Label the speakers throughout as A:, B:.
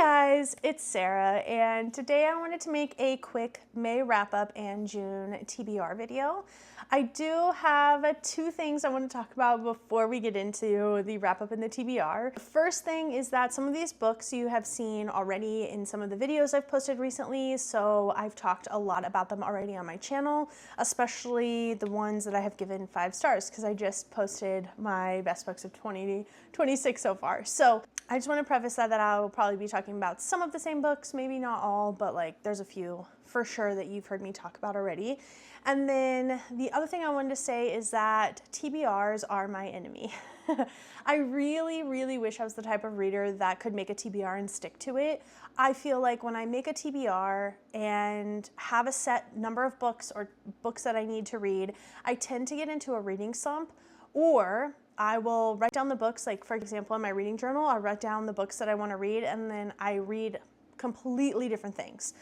A: guys, it's Sarah, and today I wanted to make a quick May wrap-up and June TBR video. I do have two things I want to talk about before we get into the wrap-up and the TBR. The first thing is that some of these books you have seen already in some of the videos I've posted recently, so I've talked a lot about them already on my channel, especially the ones that I have given 5 stars, because I just posted my best books of 2026 so far. So I just want to preface that I will probably be talking about some of the same books, maybe not all, but like there's a few for sure that you've heard me talk about already. And then the other thing I wanted to say is that TBRs are my enemy. I really wish I was the type of reader that could make a TBR and stick to it. I feel like when I make a TBR and have a set number of books or books that I need to read, I tend to get into a reading slump, or I will write down the books, like for example in my reading journal, I'll write down the books that I want to read and then I read completely different things.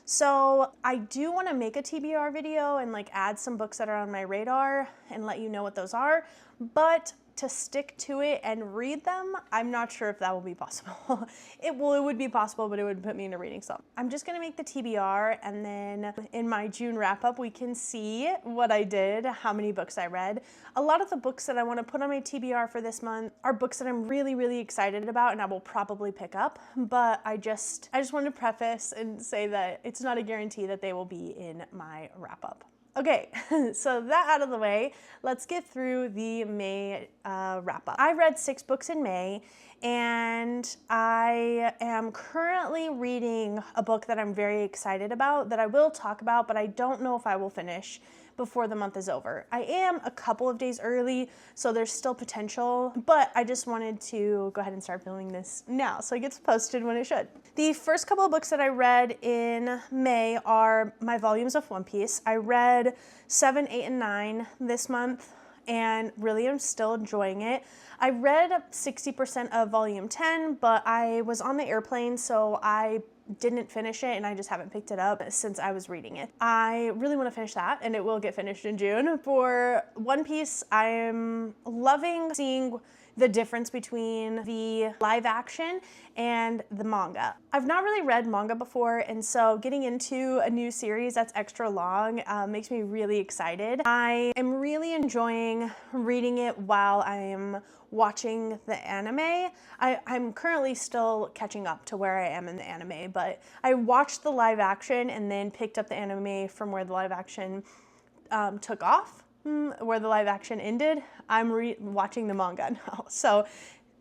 A: So I do want to make a TBR video and like add some books that are on my radar and let you know what those are, but to stick to it and read them, I'm not sure if that will be possible. It would be possible, but it would put me in a reading slump. I'm just gonna make the TBR, and then in my June wrap up, we can see what I did, how many books I read. A lot of the books that I wanna put on my TBR for this month are books that I'm really excited about and I will probably pick up, but I just want to preface and say that it's not a guarantee that they will be in my wrap up. Okay, so that out of the way, let's get through the May wrap up. I read 6 books in May, and I am currently reading a book that I'm very excited about that I will talk about, but I don't know if I will finish before the month is over. I am a couple of days early, so there's still potential, but I just wanted to go ahead and start filming this now so it gets posted when it should. The first couple of books that I read in May are my volumes of One Piece. I read 7, 8, and 9 this month and really am still enjoying it. I read 60% of volume 10, but I was on the airplane, so I didn't finish it and I just haven't picked it up since I was reading it. I really want to finish that and it will get finished in June. For One Piece, I am loving seeing the difference between the live action and the manga. I've not really read manga before, and so getting into a new series that's extra long makes me really excited. I am really enjoying reading it while I'm watching the anime. I'm currently still catching up to where I am in the anime, but I watched the live action and then picked up the anime from where the live action took off, where the live action ended. I'm watching the manga now. So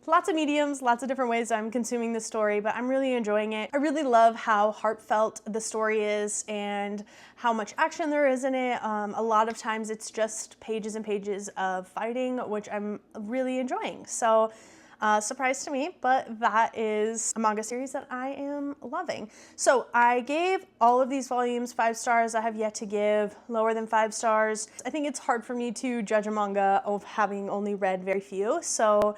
A: lots of mediums, lots of different ways I'm consuming the story, but I'm really enjoying it. I really love how heartfelt the story is and how much action there is in it. A lot of times it's just pages and pages of fighting, which I'm really enjoying. So surprise to me, but that is a manga series that I am loving. So I gave all of these volumes 5 stars. I have yet to give lower than 5 stars. I think it's hard for me to judge a manga of having only read very few, so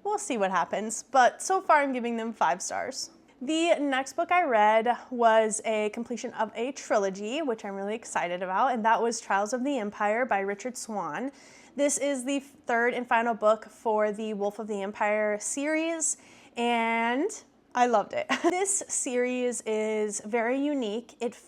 A: we'll see what happens, but so far I'm giving them 5 stars. The next book I read was a completion of a trilogy, which I'm really excited about, and that was Trials of the Empire by Richard Swan. This is the 3rd and final book for the Wolf of the Empire series, and I loved it. This series is very unique. It's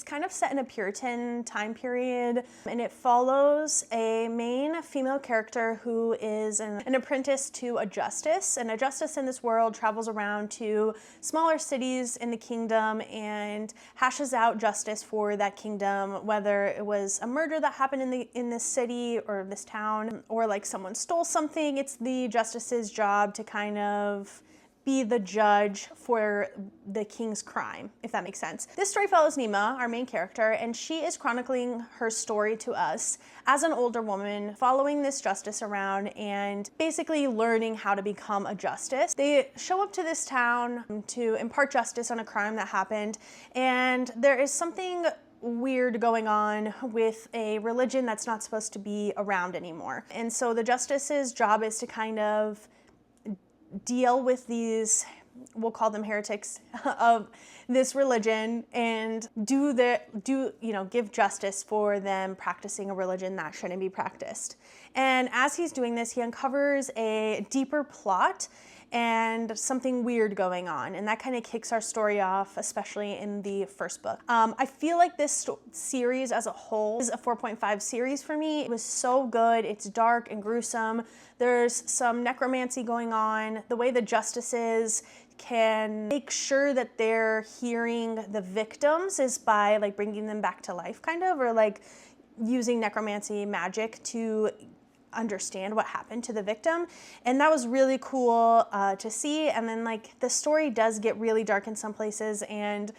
A: kind of set in a Puritan time period, and it follows a main female character who is an apprentice to a justice. And a justice in this world travels around to smaller cities in the kingdom and hashes out justice for that kingdom, whether it was a murder that happened in this city or this town, or like someone stole something. It's the justice's job to kind of be the judge for the king's crime, if that makes sense. This story follows Nima, our main character, and she is chronicling her story to us as an older woman, following this justice around and basically learning how to become a justice. They show up to this town to impart justice on a crime that happened, and there is something weird going on with a religion that's not supposed to be around anymore. And so the justice's job is to kind of deal with these, we'll call them heretics of this religion, and give justice for them practicing a religion that shouldn't be practiced. And as he's doing this, he uncovers a deeper plot and something weird going on. And that kind of kicks our story off, especially in the first book. I feel like this series as a whole is a 4.5 series for me. It was so good. It's dark and gruesome. There's some necromancy going on. The way the justices can make sure that they're hearing the victims is by like bringing them back to life kind of, or like using necromancy magic to understand what happened to the victim. And that was really cool to see. And then like the story does get really dark in some places and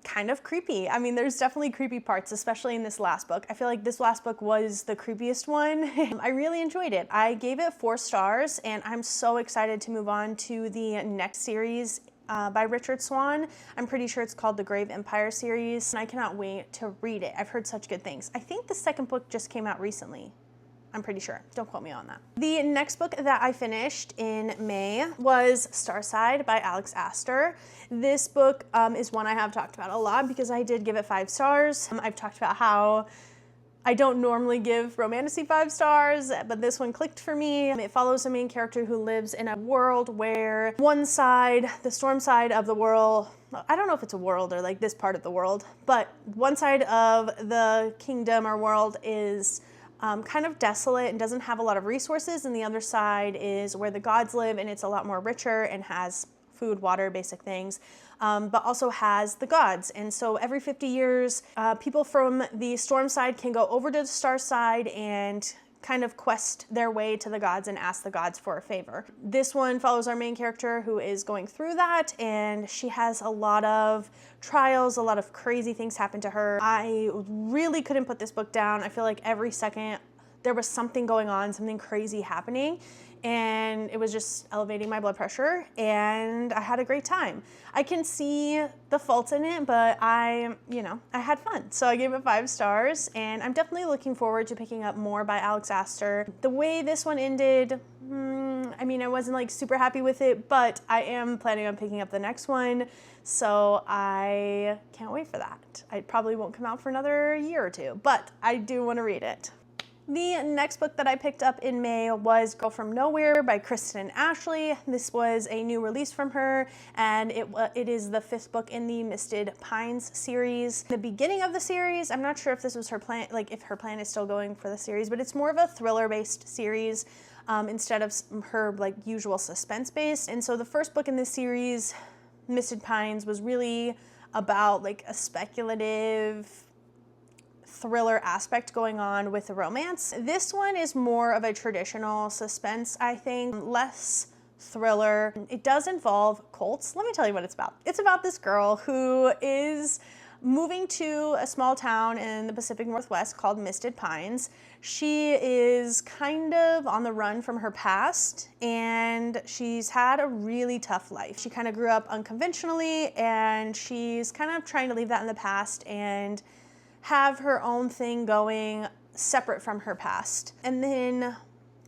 A: kind of creepy. I mean, there's definitely creepy parts, especially in this last book. I feel like this last book was the creepiest one. I really enjoyed it. I gave it 4 stars, and I'm so excited to move on to the next series by Richard Swan. I'm pretty sure it's called the Grave Empire series, and I cannot wait to read it. I've heard such good things. I think the second book just came out recently. I'm pretty sure. Don't quote me on that. The next book that I finished in May was Starside by Alex Astor. This book is one I have talked about a lot because I did give it 5 stars. I've talked about how I don't normally give romantasy 5 stars, but this one clicked for me. It follows a main character who lives in a world where one side, the storm side of the world, I don't know if it's a world or like this part of the world, but one side of the kingdom or world is kind of desolate and doesn't have a lot of resources, and the other side is where the gods live, and it's a lot more richer and has food, water, basic things, but also has the gods. And so every 50 years, people from the storm side can go over to the star side and kind of quest their way to the gods and ask the gods for a favor. This one follows our main character who is going through that, and she has a lot of trials, a lot of crazy things happen to her. I really couldn't put this book down. I feel like every second there was something going on, something crazy happening, and it was just elevating my blood pressure, and I had a great time. I can see the faults in it, but I had fun. So I gave it 5 stars, and I'm definitely looking forward to picking up more by Alex Astor. The way this one ended, I mean, I wasn't like super happy with it, but I am planning on picking up the next one, so I can't wait for that. It probably won't come out for another year or 2, but I do want to read it. The next book that I picked up in May was Girl from Nowhere by Kristen Ashley. This was a new release from her, and it is the 5th book in the Misted Pines series. The beginning of the series, I'm not sure if this was her plan, like if her plan is still going for the series, but it's more of a thriller-based series instead of her like usual suspense-based. And so the first book in this series, Misted Pines, was really about like a speculative thriller aspect going on with the romance. This one is more of a traditional suspense, I think, less thriller. It does involve cults. Let me tell you what it's about. It's about this girl who is moving to a small town in the Pacific Northwest called Misted Pines. She is kind of on the run from her past, and she's had a really tough life. She kind of grew up unconventionally, and she's kind of trying to leave that in the past and have her own thing going separate from her past. And then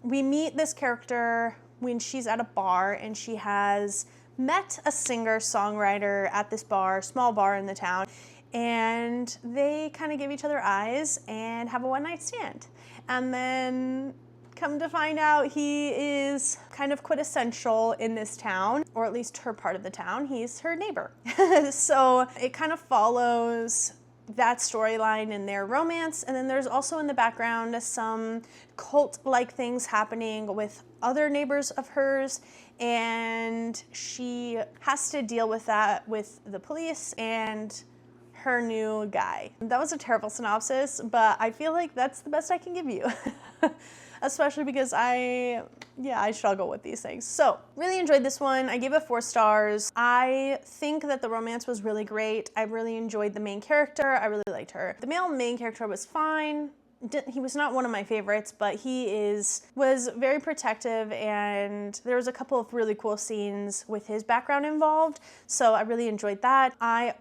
A: we meet this character when she's at a bar, and she has met a singer-songwriter at this bar, small bar in the town, and they kind of give each other eyes and have a one-night stand. And then come to find out he is kind of quintessential in this town, or at least her part of the town. He's her neighbor. So it kind of follows that storyline in their romance, and then there's also in the background some cult-like things happening with other neighbors of hers, and she has to deal with that with the police and her new guy. That was a terrible synopsis, but I feel like that's the best I can give you. Especially because I struggle with these things. So, really enjoyed this one. I gave it 4 stars. I think that the romance was really great. I really enjoyed the main character. I really liked her. The male main character was fine. He was not one of my favorites, but he was very protective, and there was a couple of really cool scenes with his background involved, so I really enjoyed that. I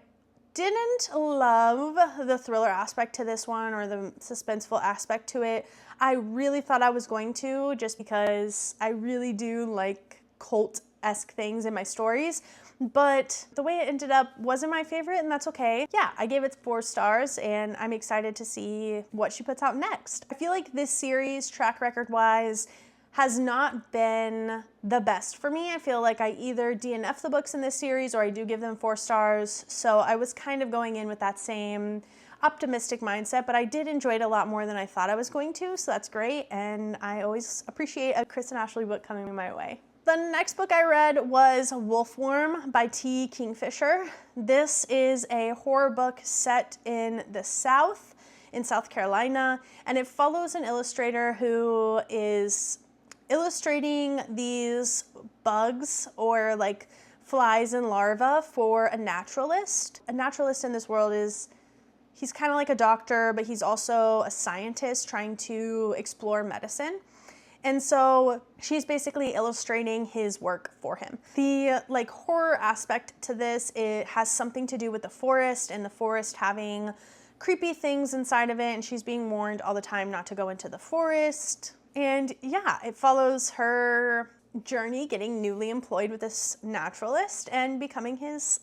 A: didn't love the thriller aspect to this one, or the suspenseful aspect to it. I really thought I was going to, just because I really do like cult-esque things in my stories, but the way it ended up wasn't my favorite, and that's okay. Yeah, I gave it 4 stars, and I'm excited to see what she puts out next. I feel like this series, track record-wise, has not been the best for me. I feel like I either DNF the books in this series or I do give them 4 stars. So I was kind of going in with that same optimistic mindset, but I did enjoy it a lot more than I thought I was going to, so that's great. And I always appreciate a Chris and Ashley book coming my way. The next book I read was Wolfworm by T. Kingfisher. This is a horror book set in the South, in South Carolina, and it follows an illustrator who is illustrating these bugs or like flies and larvae for a naturalist. A naturalist in this world he's kind of like a doctor, but he's also a scientist trying to explore medicine. And so she's basically illustrating his work for him. The like horror aspect to this, it has something to do with the forest and the forest having creepy things inside of it, and she's being warned all the time not to go into the forest. And yeah, it follows her journey getting newly employed with this naturalist and becoming his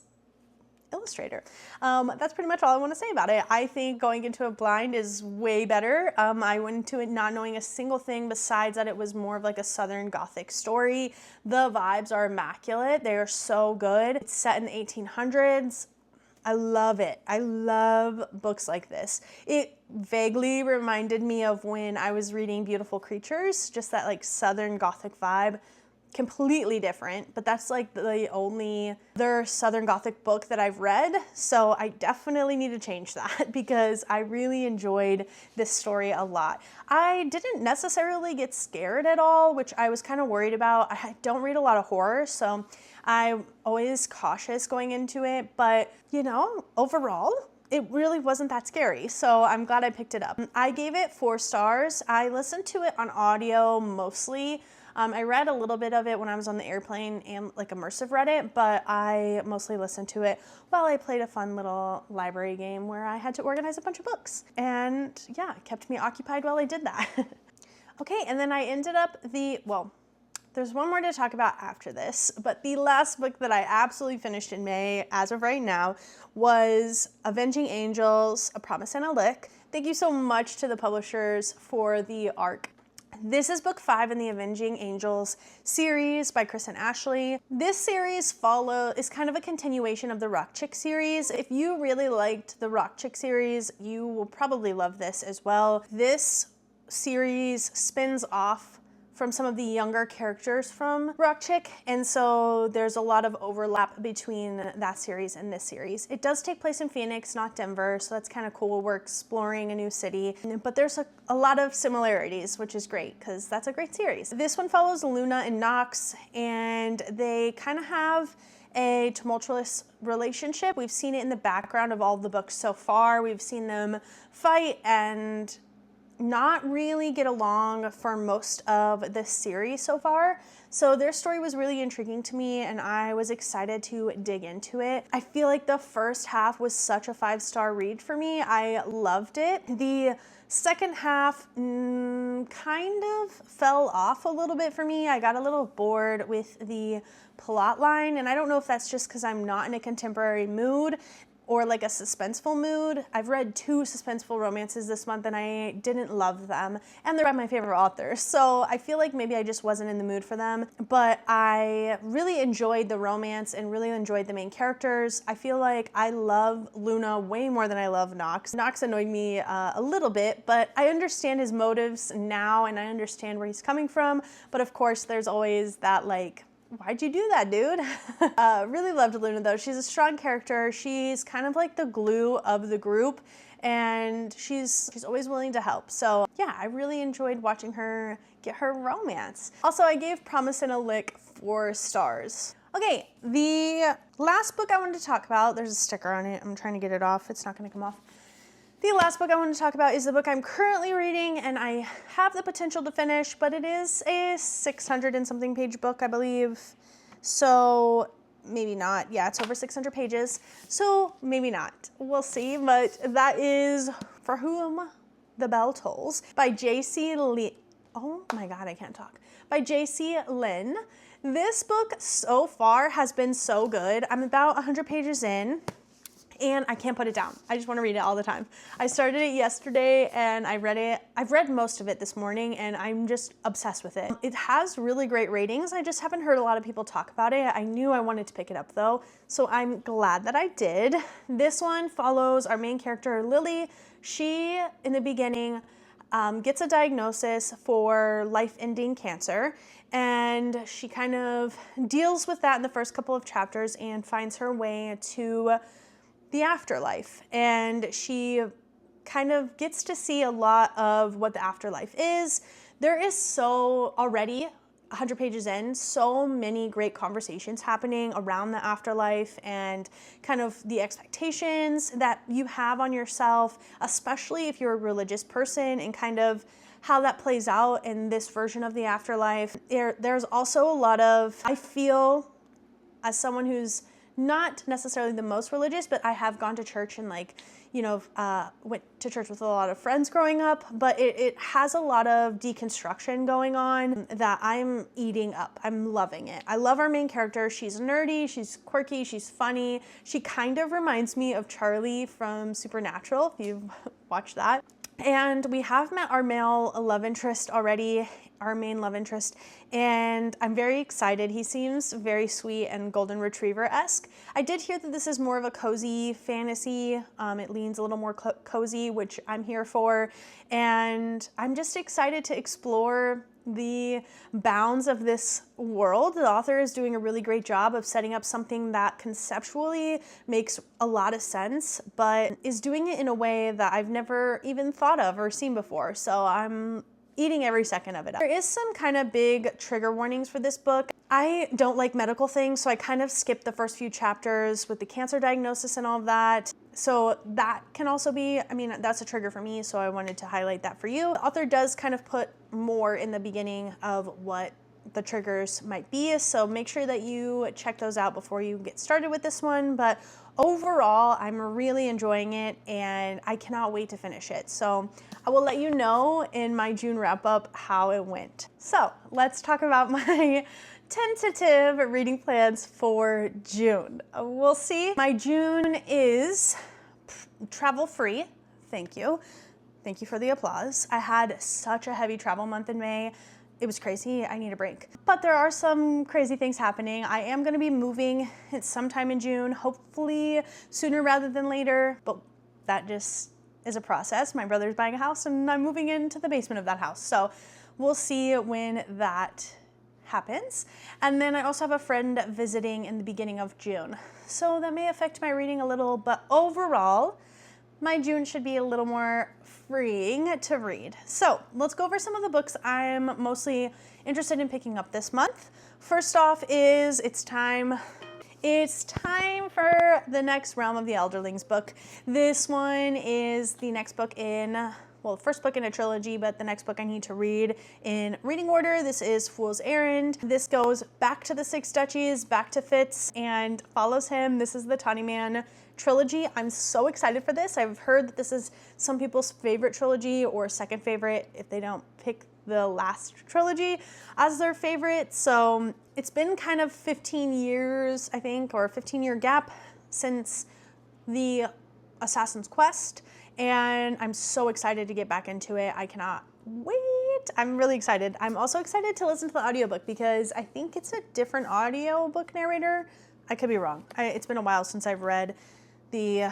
A: illustrator. That's pretty much all I want to say about it. I think going into it blind is way better. I went into it not knowing a single thing besides that it was more of like a Southern Gothic story. The vibes are immaculate. They are so good. It's set in the 1800s. I love it. I love books like this. It vaguely reminded me of when I was reading Beautiful Creatures, just that like Southern Gothic vibe. Completely different, but that's like the only other Southern Gothic book that I've read. So I definitely need to change that because I really enjoyed this story a lot. I didn't necessarily get scared at all, which I was kind of worried about. I don't read a lot of horror, so I'm always cautious going into it, but you know, overall, it really wasn't that scary, so I'm glad I picked it up. I gave it 4 stars. I listened to it on audio mostly. I read a little bit of it when I was on the airplane and like immersive read it, but I mostly listened to it while I played a fun little library game where I had to organize a bunch of books. And yeah, it kept me occupied while I did that. Okay, and then I ended up there's one more to talk about after this, but the last book that I absolutely finished in May, as of right now, was Avenging Angels, A Promise and a Lick. Thank you so much to the publishers for the ARC. This is book 5 in the Avenging Angels series by Chris and Ashley. This series is kind of a continuation of the Rock Chick series. If you really liked the Rock Chick series, you will probably love this as well. This series spins off from some of the younger characters from Rock Chick, and so there's a lot of overlap between that series and this series. It does take place in Phoenix, not Denver, so that's kind of cool. We're exploring a new city, but there's a lot of similarities, which is great because that's a great series. This one follows Luna and Nox, and they kind of have a tumultuous relationship. We've seen it in the background of all the books so far. We've seen them fight and not really get along for most of this series so far. So their story was really intriguing to me and I was excited to dig into it. I feel like the first half was such a 5-star read for me. I loved it. The second half kind of fell off a little bit for me. I got a little bored with the plot line, and I don't know if that's just because I'm not in a contemporary mood or like a suspenseful mood. I've read 2 suspenseful romances this month and I didn't love them, and they're by my favorite authors. So I feel like maybe I just wasn't in the mood for them, but I really enjoyed the romance and really enjoyed the main characters. I feel like I love Luna way more than I love Nox. Nox annoyed me a little bit, but I understand his motives now and I understand where he's coming from. But of course there's always that like, why'd you do that, dude? Really loved Luna though. She's a strong character. She's kind of like the glue of the group, and she's always willing to help. So yeah, I really enjoyed watching her get her romance. Also, I gave Promise and a Lick 4 stars. Okay, the last book I wanted to talk about, there's a sticker on it. I'm trying to get it off. It's not gonna come off. The last book I want to talk about is the book I'm currently reading and I have the potential to finish, but it is a 600 and something page book, I believe. So maybe not. Yeah, it's over 600 pages. So maybe not. We'll see. But that is For Whom the Bell Tolls by J.C. Lin. Oh my God, I can't talk. By J.C. Lin. This book so far has been so good. I'm about 100 pages in. and I can't put it down. I just want to read it all the time. I started it yesterday and I read it. I've read most of it this morning and I'm just obsessed with it. It has really great ratings. I just haven't heard a lot of people talk about it. I knew I wanted to pick it up though, so I'm glad that I did. This one follows our main character, Lily. She, in the beginning, gets a diagnosis for life-ending cancer, and she kind of deals with that in the first couple of chapters and finds her way to the afterlife. And she kind of gets to see a lot of what the afterlife is. There is already 100 pages in, so many great conversations happening around the afterlife and kind of the expectations that you have on yourself, especially if you're a religious person, and kind of how that plays out in this version of the afterlife. There's also a lot of, I feel, as someone who's not necessarily the most religious, but I have gone to church and went to church with a lot of friends growing up, but it has a lot of deconstruction going on that I'm eating up. I'm loving it. I love our main character. She's nerdy, she's quirky, she's funny. She kind of reminds me of Charlie from Supernatural, if you've watched that. And we have met our male love interest already, our main love interest, and I'm very excited. He seems very sweet and golden retriever-esque. I did hear that this is more of a cozy fantasy. It leans a little more cozy, which I'm here for, and I'm just excited to explore the bounds of this world. The author is doing a really great job of setting up something that conceptually makes a lot of sense, but is doing it in a way that I've never even thought of or seen before. So I'm eating every second of it up. There is some kind of big trigger warnings for this book. I don't like medical things, so I kind of skipped the first few chapters with the cancer diagnosis and all of that. So that can also be, that's a trigger for me, so I wanted to highlight that for you. The author does kind of put more in the beginning of what the triggers might be, so make sure that you check those out before you get started with this one. But overall, I'm really enjoying it and I cannot wait to finish it. So I will let you know in my June wrap up how it went. So let's talk about my tentative reading plans for June. We'll see. My June is travel free. Thank you. Thank you for the applause. I had such a heavy travel month in May. It was crazy. I need a break. But there are some crazy things happening. I am going to be moving sometime in June, hopefully sooner rather than later, but that just is a process. My brother's buying a house and I'm moving into the basement of that house. So we'll see when that happens. And then I also have a friend visiting in the beginning of June. So that may affect my reading a little, but overall, my June should be a little more freeing to read. So let's go over some of the books I'm mostly interested in picking up this month. First off is it's time for the next Realm of the Elderlings book. This one is the next book in, well, first book in a trilogy, but the next book I need to read in reading order. This is Fool's Errand. This goes back to the Six Duchies, back to Fitz, and follows him. This is the Tawny Man trilogy. I'm so excited for this. I've heard that this is some people's favorite trilogy or second favorite if they don't pick the last trilogy as their favorite. So it's been kind of 15 years, I think, or a 15-year gap since the Assassin's Quest, and I'm so excited to get back into it. I cannot wait. I'm really excited. I'm also excited to listen to the audiobook because I think it's a different audiobook narrator. I could be wrong. It's been a while since I've read the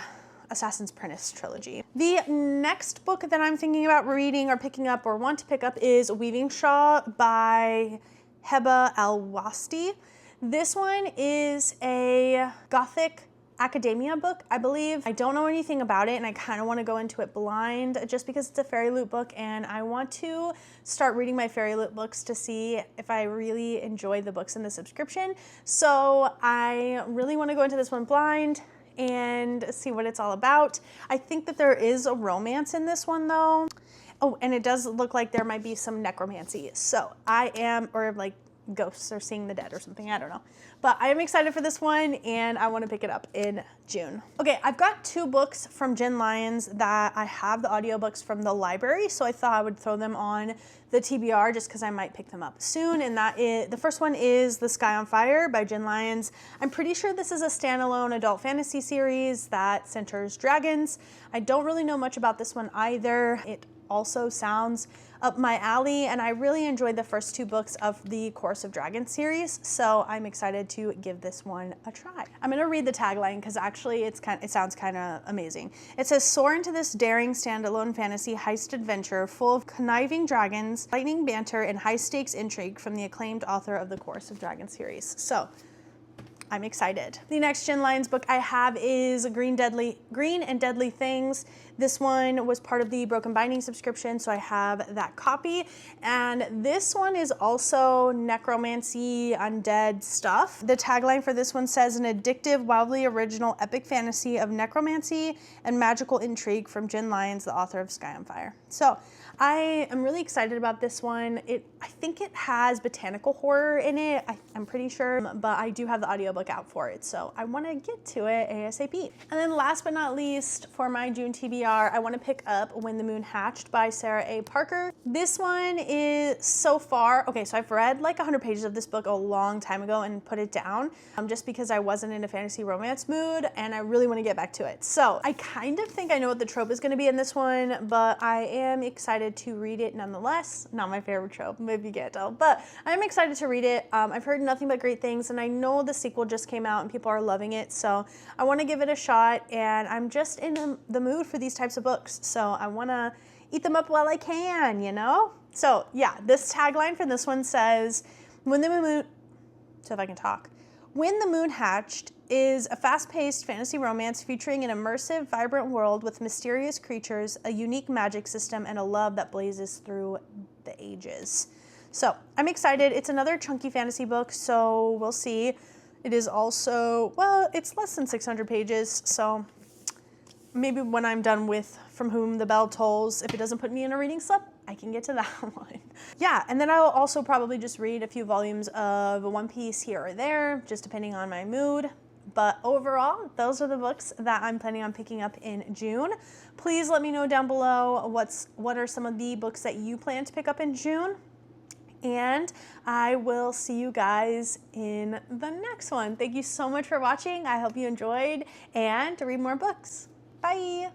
A: Assassin's Apprentice trilogy. The next book that I'm thinking about reading or picking up or want to pick up is Weaving Shaw by Heba Al-Wasti. This one is a Gothic academia book, I believe. I don't know anything about it and I kind of want to go into it blind just because it's a Fairy Loot book and I want to start reading my Fairy Loot books to see if I really enjoy the books in the subscription. So I really want to go into this one blind and see what it's all about. I think that there is a romance in this one though. Oh, and it does look like there might be some necromancy. So I am, or like ghosts or seeing the dead or something, I don't know. But I am excited for this one and I want to pick it up in June. Okay, I've got 2 books from Jen Lyons that I have the audiobooks from the library, so I thought I would throw them on the TBR just because I might pick them up soon. And that is, the first one is The Sky on Fire by Jen Lyons. I'm pretty sure this is a standalone adult fantasy series that centers dragons. I don't really know much about this one either. It also sounds up my alley, and I really enjoyed the first 2 books of the Chorus of Dragons series, so I'm excited to give this one a try. I'm gonna read the tagline because actually it sounds kind of amazing. It says, soar into this daring standalone fantasy heist adventure full of conniving dragons, lightning banter, and high-stakes intrigue from the acclaimed author of the Chorus of Dragons series. So I'm excited. The next Jen Lyons book I have is Green and Deadly Things. This one was part of the Broken Binding subscription, so I have that copy. And this one is also necromancy, undead stuff. The tagline for this one says, an addictive, wildly original epic fantasy of necromancy and magical intrigue from Jen Lyons, the author of Sky on Fire. So I am really excited about this one. I think it has botanical horror in it, I'm pretty sure, but I do have the audiobook out for it, so I want to get to it ASAP. And then last but not least, for my June TBR, I want to pick up When the Moon Hatched by Sarah A. Parker. This one is so far, okay, so I've read like 100 pages of this book a long time ago and put it down just because I wasn't in a fantasy romance mood and I really want to get back to it. So I kind of think I know what the trope is going to be in this one, but I am excited to read it nonetheless. Not my favorite trope, maybe you can't tell, but I'm excited to read it. I've heard nothing but great things, and I know the sequel just came out and people are loving it, so I want to give it a shot, and I'm just in the mood for these types of books, so I want to eat them up while I can, you know? So yeah, this tagline for this one says, When the Moon Hatched is a fast-paced fantasy romance featuring an immersive, vibrant world with mysterious creatures, a unique magic system, and a love that blazes through the ages. So I'm excited. It's another chunky fantasy book, so we'll see. It is also, well, it's less than 600 pages, so maybe when I'm done with From Whom the Bell Tolls, if it doesn't put me in a reading slip, I can get to that one. Yeah, and then I'll also probably just read a few volumes of One Piece here or there, just depending on my mood. But overall, those are the books that I'm planning on picking up in June. Please let me know down below what are some of the books that you plan to pick up in June. And I will see you guys in the next one. Thank you so much for watching. I hope you enjoyed, and to read more books. Bye.